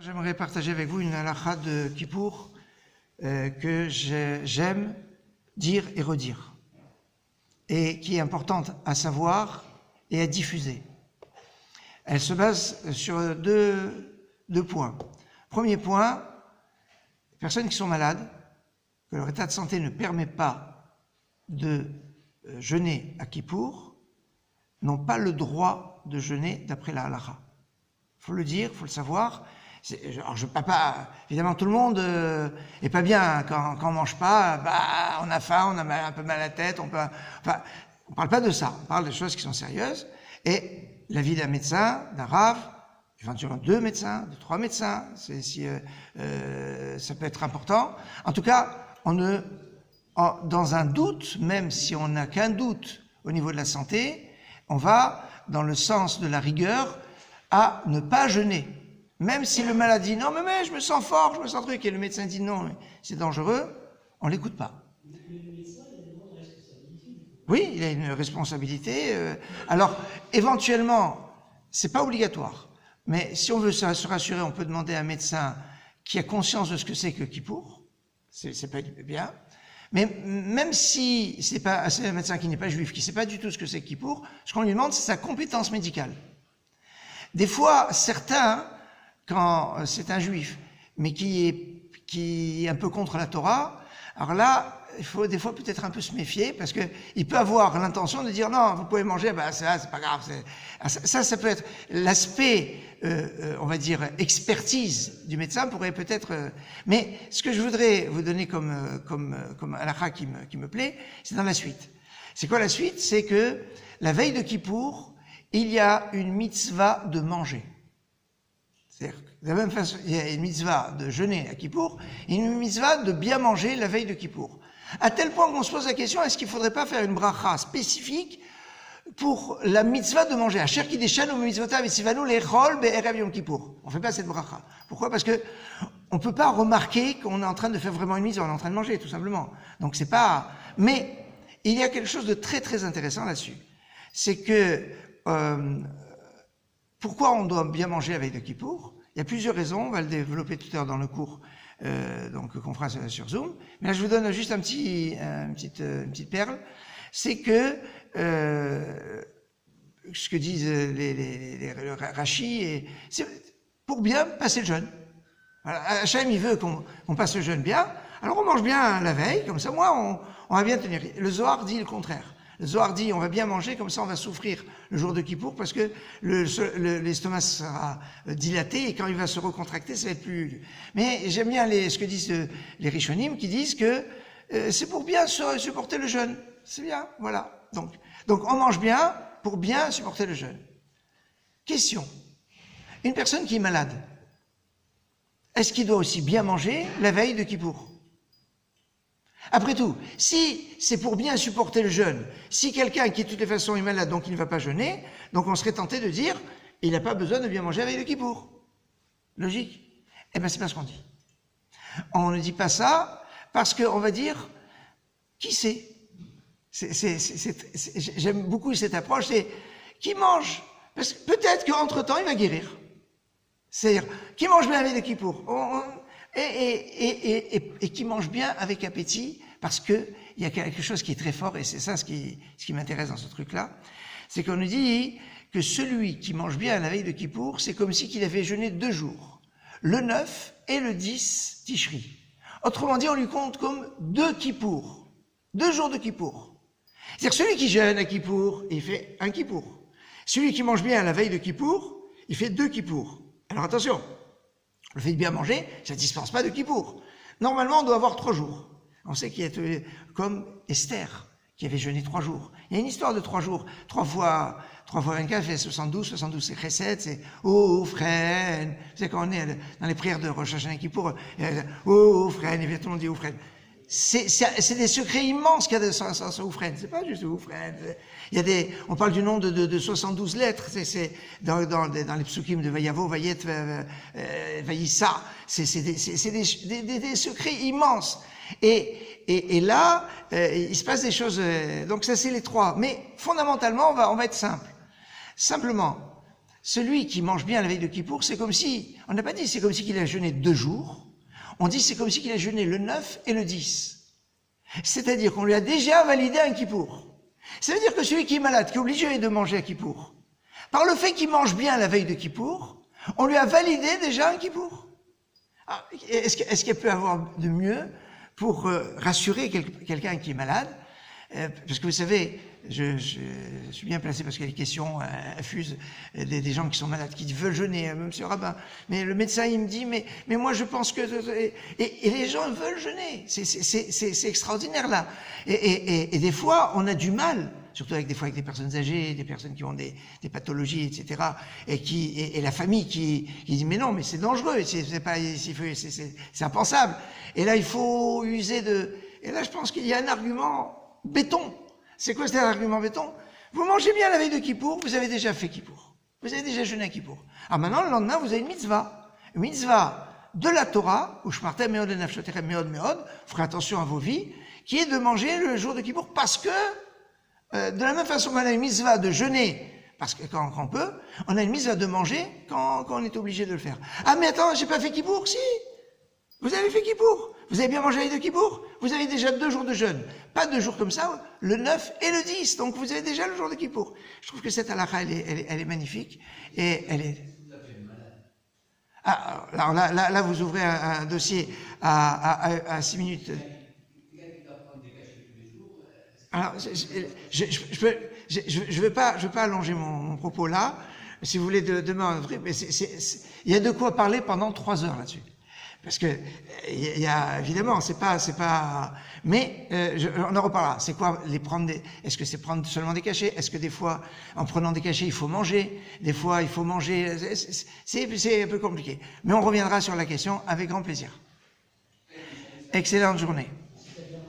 J'aimerais partager avec vous une halakha de Kippour que j'aime dire et redire, et qui est importante à savoir et à diffuser. Elle se base sur deux points. Premier point, les personnes qui sont malades, que leur état de santé ne permet pas de jeûner à Kippour, n'ont pas le droit de jeûner d'après la halakha. Il faut le dire, il faut le savoir. Alors je pas, évidemment tout le monde est pas bien quand on mange pas, on a faim, on a un peu mal à la tête, on parle pas de ça, on parle de choses qui sont sérieuses. Et l'avis d'un médecin, d'un rav, éventuellement 2 médecins, de 3 médecins, ça peut être important. En tout cas, dans un doute, même si on n'a qu'un doute au niveau de la santé, on va dans le sens de la rigueur à ne pas jeûner. Même si le malade dit non, mais je me sens fort, je me sens truc, et le médecin dit non, c'est dangereux, on l'écoute pas. Oui, il a une responsabilité. Alors, éventuellement, c'est pas obligatoire. Mais si on veut se rassurer, on peut demander à un médecin qui a conscience de ce que c'est que Kippour. C'est pas bien. Mais même si c'est un médecin qui n'est pas juif, qui sait pas du tout ce que c'est que Kippour, ce qu'on lui demande, c'est sa compétence médicale. Des fois, certains, quand c'est un juif, mais qui est un peu contre la Torah, alors là, il faut des fois peut-être un peu se méfier, parce que il peut avoir l'intention de dire non, vous pouvez manger, ça c'est pas grave. Ça peut être l'aspect, on va dire, expertise du médecin pourrait peut-être. Mais ce que je voudrais vous donner comme halakha qui me plaît, c'est dans la suite. C'est quoi la suite? C'est que la veille de Kippour, il y a une mitzvah de manger. C'est-à-dire, de la même façon, il y a une mitzvah de jeûner à Kippour, et une mitzvah de bien manger la veille de Kippour. À tel point qu'on se pose la question, est-ce qu'il ne faudrait pas faire une bracha spécifique pour la mitzvah de manger? Asher kideshan ou mitzvotav etzivanu lechol be'erev yom Kippour. On ne fait pas cette bracha. Pourquoi? Parce que on ne peut pas remarquer qu'on est en train de faire vraiment une mitzvah, on est en train de manger, tout simplement. Donc c'est pas. Mais il y a quelque chose de très très intéressant là-dessus. C'est que pourquoi on doit bien manger la veille de Kippour? Il y a plusieurs raisons, on va le développer tout à l'heure dans le cours qu'on fera sur Zoom. Mais là, je vous donne juste une petite perle. C'est que ce que disent les Rashi, c'est pour bien passer le jeûne. Voilà, Hachem, il veut qu'on passe le jeûne bien. Alors on mange bien la veille, comme ça, on va bien tenir. Le Zohar dit le contraire. Le Zohar dit on va bien manger, comme ça on va souffrir le jour de Kippour parce que l'estomac sera dilaté et quand il va se recontracter, ça va être plus. Mais j'aime bien ce que disent les Rishonim qui disent que c'est pour bien supporter le jeûne. C'est bien, voilà. Donc on mange bien pour bien supporter le jeûne. Question. Une personne qui est malade, est-ce qu'il doit aussi bien manger la veille de Kippour? Après tout, si c'est pour bien supporter le jeûne, si quelqu'un qui de toutes les façons est malade, donc il ne va pas jeûner, donc on serait tenté de dire, il n'a pas besoin de bien manger avec le Kippour. Logique? Eh bien, c'est pas ce qu'on dit. On ne dit pas ça parce qu'on va dire, qui sait? J'aime beaucoup cette approche, c'est qui mange? Parce que peut-être qu'entre-temps, il va guérir. C'est-à-dire, qui mange bien avec le Kippour? Et qui mange bien avec appétit, parce que il y a quelque chose qui est très fort, et c'est ça ce qui m'intéresse dans ce truc-là, c'est qu'on nous dit que celui qui mange bien à la veille de Kippour, c'est comme si qu'il avait jeûné 2 jours, le 9 et le 10 Tishri. Autrement dit, on lui compte comme 2 Kippour, 2 jours de Kippour. C'est-à-dire celui qui jeûne à Kippour, il fait 1 Kippour. Celui qui mange bien à la veille de Kippour, il fait 2 Kippour. Alors attention, le fait de bien manger, ça ne dispense pas de Kippour. Normalement, on doit avoir 3 jours. On sait qu'il y a comme Esther, qui avait jeûné 3 jours. Il y a une histoire de 3 jours. 3 fois 24, fait 72. 72, c'est Chesed, c'est Oufren. Vous savez, quand on est dans les prières de Rosh Hashanah Kippour, Oufren, et bien tout le monde dit Oufren. C'est des secrets immenses qu'il y a dans Oufren. C'est pas juste Oufren. Il y a on parle du nom de 72 lettres. C'est dans les psukim de Vayavo, Vayet, Vayissa. C'est des secrets immenses. Et là, il se passe des choses. Donc ça, c'est les 3. Mais fondamentalement, on va être simple. Simplement, celui qui mange bien la veille de Kippour, c'est comme si, on n'a pas dit c'est comme si qu'il a jeûné 2 jours, on dit c'est comme si qu'il a jeûné le 9 et le 10. C'est-à-dire qu'on lui a déjà validé un Kippour. Ça veut dire que celui qui est malade, qui est obligé de manger à Kippour, par le fait qu'il mange bien la veille de Kippour, on lui a validé déjà un Kippour. Est-ce qu'il peut y avoir de mieux pour rassurer quelqu'un qui est malade? Parce que vous savez, je suis bien placé parce que les questions infusent des gens qui sont malades, qui veulent jeûner, monsieur Rabbin. Mais le médecin, il me dit, mais moi je pense que... Et les gens veulent jeûner. C'est extraordinaire là. Et des fois, on a du mal, surtout avec des personnes âgées, des personnes qui ont des pathologies, etc. Et la famille qui dit, mais non, mais c'est dangereux, c'est impensable. Et là, il faut user de... Et là, je pense qu'il y a un argument béton. C'est quoi cet argument béton? Vous mangez bien la veille de Kippour, vous avez déjà fait Kippour. Vous avez déjà jeûné à Kippour. Alors maintenant, le lendemain, vous avez une mitzvah. Une mitzvah de la Torah, où Shmartem meod et nafshotechem meod meod, ferez attention à vos vies, qui est de manger le jour de Kippour, parce que, de la même façon qu'on a une mitzvah de jeûner, parce que quand on peut, on a une mitzvah de manger quand on est obligé de le faire. Ah mais attends, j'ai pas fait Kippour? Si! Vous avez fait Kippour? Vous avez bien mangé la veille de Kippour? Vous avez déjà 2 jours de jeûne. Pas 2 jours comme ça, le 9 et le 10. Donc vous avez déjà le jour de Kippour. Je trouve que cette halakha, elle est magnifique. Et elle est... Ah, alors là, vous ouvrez un dossier à 6 minutes. Alors, je veux pas allonger mon propos là. Si vous voulez demain, mais il y a de quoi parler pendant 3 heures là-dessus. Parce que, il y a, évidemment, c'est pas, mais, on en reparlera. C'est quoi est-ce que c'est prendre seulement des cachets? Est-ce que des fois, en prenant des cachets, il faut manger? Des fois, il faut manger, c'est un peu compliqué. Mais on reviendra sur la question avec grand plaisir. Excellente journée.